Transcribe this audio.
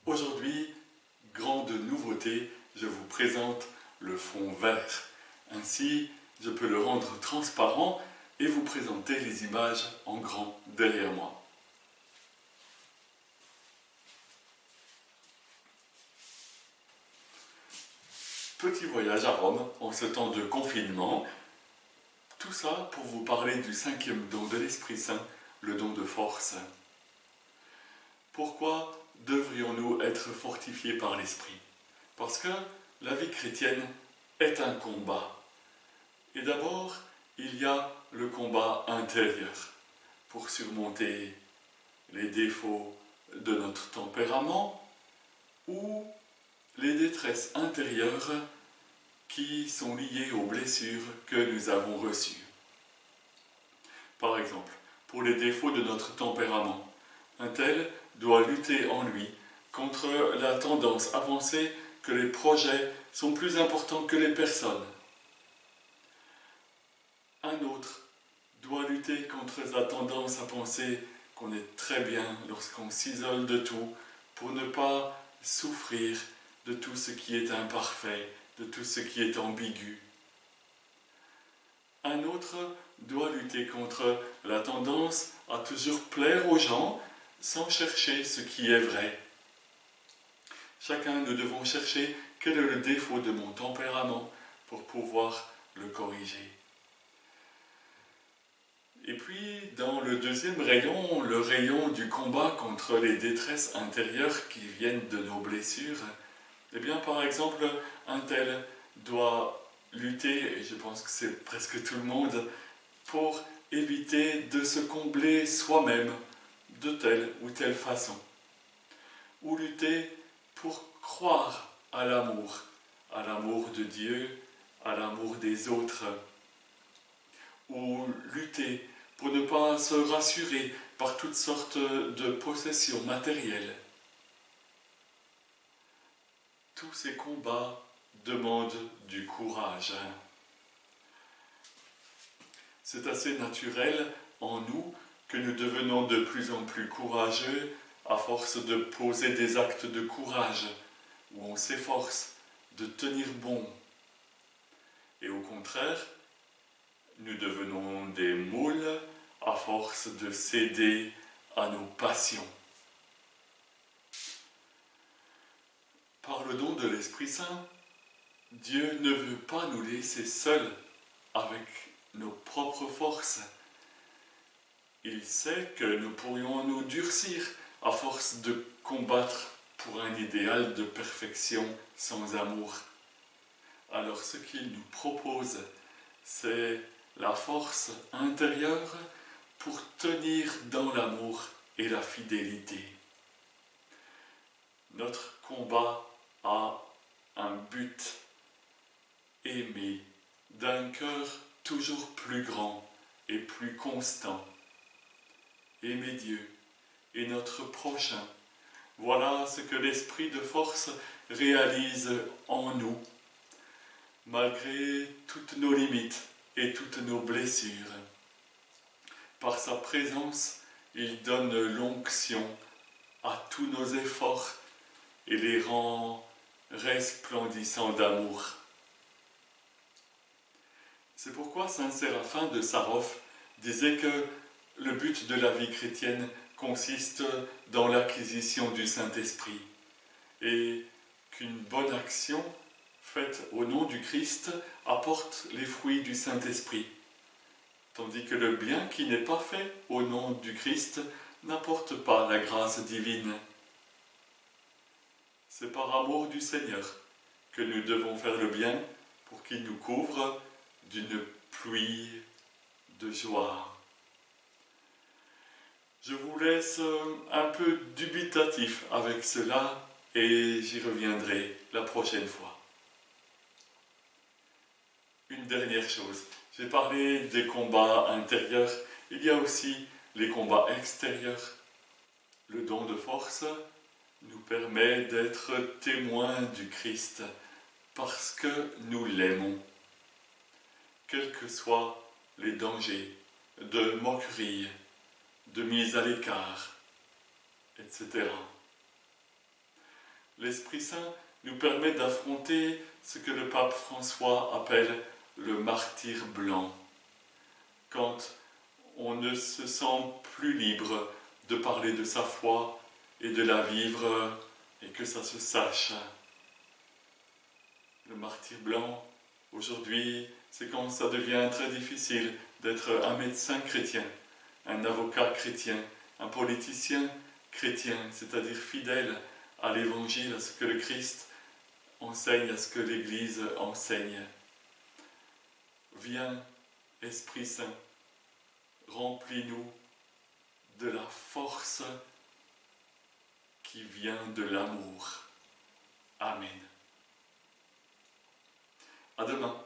Aujourd'hui, grande nouveauté, je vous présente le fond vert. Ainsi, je peux le rendre transparent et vous présenter les images en grand derrière moi. Petit voyage à Rome en ce temps de confinement. Tout ça pour vous parler du 5e don de l'Esprit Saint, le don de force. Pourquoi devrions-nous être fortifiés par l'Esprit? Parce que la vie chrétienne est un combat. Et d'abord, il y a le combat intérieur pour surmonter les défauts de notre tempérament ou les détresses intérieures qui sont liées aux blessures que nous avons reçues. Par exemple, pour les défauts de notre tempérament, un tel doit lutter en lui contre la tendance à penser que les projets sont plus importants que les personnes. Un autre doit lutter contre la tendance à penser qu'on est très bien lorsqu'on s'isole de tout pour ne pas souffrir de tout ce qui est imparfait, de tout ce qui est ambigu. Un autre doit lutter contre la tendance à toujours plaire aux gens sans chercher ce qui est vrai. Chacun, nous devons chercher quel est le défaut de mon tempérament pour pouvoir le corriger. Et puis, dans le deuxième rayon, le rayon du combat contre les détresses intérieures qui viennent de nos blessures, eh bien, par exemple, un tel doit lutter, et je pense que c'est presque tout le monde, pour éviter de se combler soi-même de telle ou telle façon. Ou lutter pour croire à l'amour de Dieu, à l'amour des autres. Ou lutter pour ne pas se rassurer par toutes sortes de possessions matérielles. Tous ces combats demandent du courage. C'est assez naturel en nous que nous devenons de plus en plus courageux à force de poser des actes de courage, où on s'efforce de tenir bon. Et au contraire, nous devenons des moules à force de céder à nos passions. Par le don de l'Esprit Saint, Dieu ne veut pas nous laisser seuls avec nos propres forces. Il sait que nous pourrions nous durcir à force de combattre pour un idéal de perfection sans amour. Alors ce qu'il nous propose, c'est la force intérieure pour tenir dans l'amour et la fidélité. Notre combat a un but: aimer d'un cœur toujours plus grand et plus constant. Aimer Dieu et notre prochain. Voilà ce que l'esprit de force réalise en nous, malgré toutes nos limites et toutes nos blessures. Par sa présence, il donne l'onction à tous nos efforts et les rend resplendissants d'amour. C'est pourquoi saint Séraphin de Sarov disait que le but de la vie chrétienne consiste dans l'acquisition du Saint-Esprit et qu'une bonne action faite au nom du Christ apporte les fruits du Saint-Esprit, tandis que le bien qui n'est pas fait au nom du Christ n'apporte pas la grâce divine. C'est par amour du Seigneur que nous devons faire le bien pour qu'il nous couvre d'une pluie de joie. Je vous laisse un peu dubitatif avec cela et j'y reviendrai la prochaine fois. Une dernière chose, j'ai parlé des combats intérieurs, il y a aussi les combats extérieurs. Le don de force nous permet d'être témoins du Christ parce que nous l'aimons. Quels que soient les dangers de moquerie, de mise à l'écart, etc. L'Esprit Saint nous permet d'affronter ce que le pape François appelle le martyre blanc, quand on ne se sent plus libre de parler de sa foi et de la vivre et que ça se sache. Le martyre blanc, aujourd'hui, c'est quand ça devient très difficile d'être un médecin chrétien, un avocat chrétien, un politicien chrétien, c'est-à-dire fidèle à l'Évangile, à ce que le Christ enseigne, à ce que l'Église enseigne. Viens, Esprit Saint, remplis-nous de la force qui vient de l'amour. Amen. À demain.